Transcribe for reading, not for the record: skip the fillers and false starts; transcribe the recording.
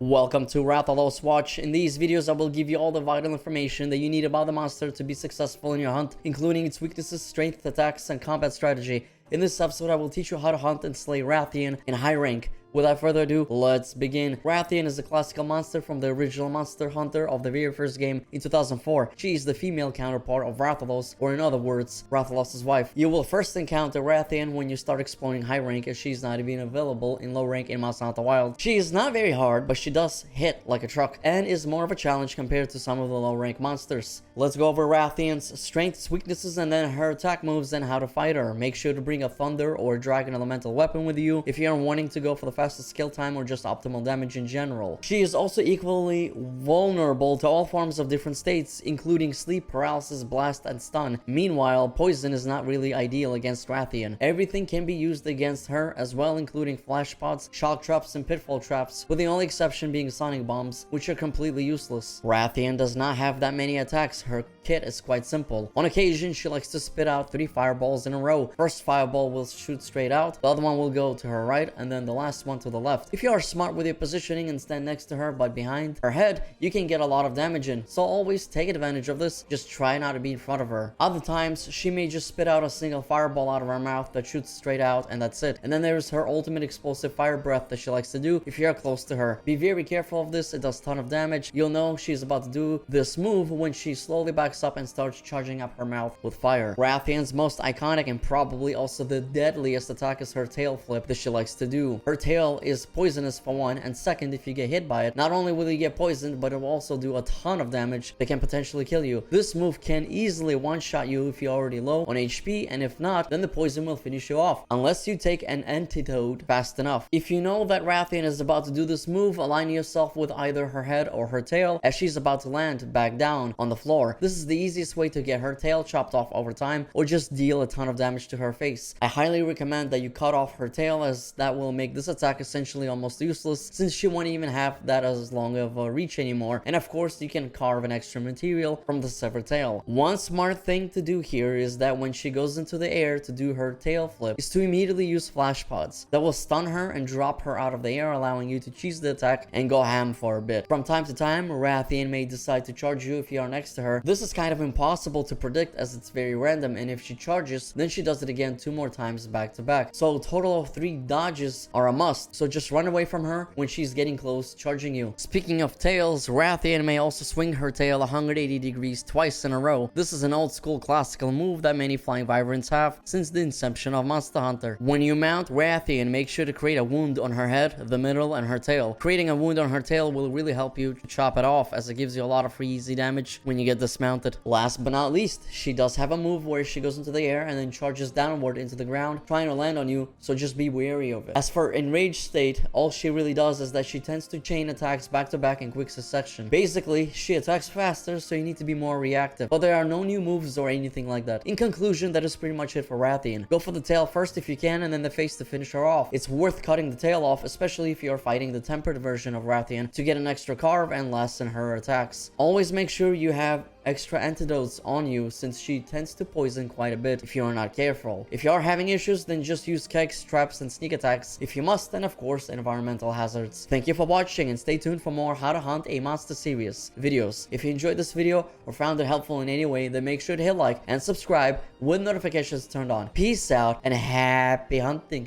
Welcome to Rathalos Watch. In these videos, I will give you all the vital information that you need about the monster to be successful in your hunt, including its weaknesses, strength, attacks, and combat strategy. In this episode, I will teach you how to hunt and slay Rathian in high rank. Without further ado, let's begin. Rathian is a classical monster from the original Monster Hunter of the very first game in 2004. She is the female counterpart of Rathalos, or in other words, Rathalos' wife. You will first encounter Rathian when you start exploring high rank, as she's not even available in low rank in Monster Hunter Wild. She is not very hard, but she does hit like a truck, and is more of a challenge compared to some of the low rank monsters. Let's go over Rathian's strengths, weaknesses, and then her attack moves and how to fight her. Make sure to bring a thunder or dragon elemental weapon with you if you're wanting to go for the fastest skill time or just optimal damage in general. She is also equally vulnerable to all forms of different states, including sleep, paralysis, blast, and stun. Meanwhile, poison is not really ideal against Rathian. Everything can be used against her as well, including flash pots, shock traps, and pitfall traps, with the only exception being sonic bombs, which are completely useless. Rathian does not have that many attacks. Her kit is quite simple. On occasion, she likes to spit out 3 fireballs in a row. First fireball will shoot straight out, the other one will go to her right, and then the last one to the left. If you are smart with your positioning and stand next to her but behind her head, you can get a lot of damage in, so always take advantage of this. Just try not to be in front of her. Other times, she may just spit out a single fireball out of her mouth that shoots straight out, and that's it. And then there's her ultimate explosive fire breath that she likes to do if you're close to her. Be very careful of this, it does a ton of damage. You'll know she's about to do this move when she slowly backs up and starts charging up her mouth with fire. Rathian's most iconic and probably also the deadliest attack is her tail flip that she likes to do. Her tail is poisonous for one, and second, if you get hit by it, not only will you get poisoned, but it will also do a ton of damage that can potentially kill you. This move can easily one-shot you if you're already low on HP, and if not, then the poison will finish you off, unless you take an antidote fast enough. If you know that Rathian is about to do this move, align yourself with either her head or her tail as she's about to land back down on the floor. This is the easiest way to get her tail chopped off over time, or just deal a ton of damage to her face. I highly recommend that you cut off her tail, as that will make this attack essentially almost useless, since she won't even have that as long of a reach anymore. And of course, you can carve an extra material from the severed tail. One smart thing to do here is that when she goes into the air to do her tail flip, is to immediately use flash pods that will stun her and drop her out of the air, allowing you to cheese the attack and go ham for a bit. From time to time, Rathian may decide to charge you if you are next to her. This is kind of impossible to predict as it's very random, and if she charges, then she does it again 2 more times back to back. So a total of 3 dodges are a must, so just run away from her when she's getting close charging you. Speaking of tails, Rathian may also swing her tail 180 degrees twice in a row. This is an old school classical move that many flying wyverns have since the inception of Monster Hunter. When you mount Rathian, make sure to create a wound on her head, the middle, and her tail. Creating a wound on her tail will really help you chop it off, as it gives you a lot of free easy damage when you get dismounted. Last but not least, she does have a move where she goes into the air and then charges downward into the ground, trying to land on you, so just be wary of it. As for enraged state, all she really does is that she tends to chain attacks back to back in quick succession. Basically, she attacks faster, so you need to be more reactive, but there are no new moves or anything like that. In conclusion, that is pretty much it for Rathian. Go for the tail first if you can, and then the face to finish her off. It's worth cutting the tail off, especially if you're fighting the tempered version of Rathian, to get an extra carve and lessen her attacks. Always make sure you have extra antidotes on you, since she tends to poison quite a bit if you are not careful. If you are having issues, then just use kegs, traps, and sneak attacks if you must, and of course environmental hazards. Thank you for watching, and stay tuned for more how to hunt a monster series videos. If you enjoyed this video or found it helpful in any way, then make sure to hit like and subscribe with notifications turned on. Peace out and happy hunting.